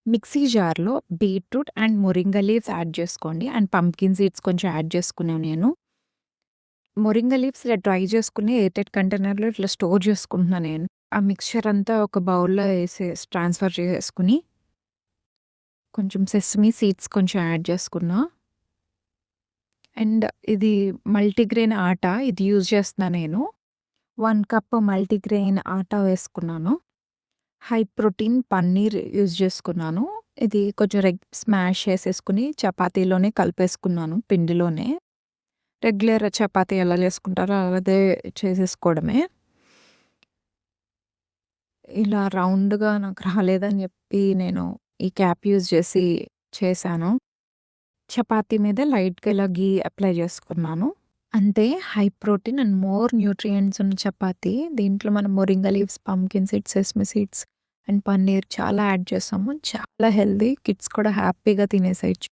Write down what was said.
Mixie జార్‌లో beetroot and moringa leaves add చేసుకోండి. And pumpkin seeds కొంచెం యాడ్ చేసుకున్నాను నేను. మొరింగా లీవ్స్ ఇలా డ్రై చేసుకొని ఎయిర్‌టైట్ కంటైనర్‌లో ఇట్లా స్టోర్ చేసుకుంటున్నా నేను. ఆ మిక్స్చర్ అంతా ఒక బౌల్‌లో ట్రాన్స్‌ఫర్ చేసేసుకొని, కొంచెం సెసమీ సీడ్స్ కొంచెం యాడ్ చేసుకున్నా. అండ్ ఇది మల్టీగ్రెయిన్ ఆటా ఇది యూజ్ చేస్తున్నా నేను. 1 కప్ మల్టీగ్రెయిన్ ఆటా వేసుకున్నాను. హై ప్రోటీన్ పన్నీర్ యూజ్ చేసుకున్నాను. ఇది కొంచెం స్మాష్ చేసేసుకొని చపాతీలోనే కలిపేసుకున్నాను పిండిలోనే. రెగ్యులర్ చపాతీ ఎలా చేసుకుంటారో అదే చేసేసుకోవడమే. ఇలా రౌండ్‌గా నాకు రాలేదని చెప్పి నేను ఈ క్యాప్ యూజ్ చేసి చేశాను. చపాతీ మీద లైట్‌గా ఇలా ఘీ అప్లై చేసుకున్నాను. అంటే high protein and more nutrients ఉన్న చపాతీ. దీంట్లో మనం moringa leaves, pumpkin seeds, sesame seeds and paneer చాలా యాడ్ చేసాము. చాలా హెల్తీ. కిడ్స్ కూడా హ్యాపీగా తినేసేయొచ్చు.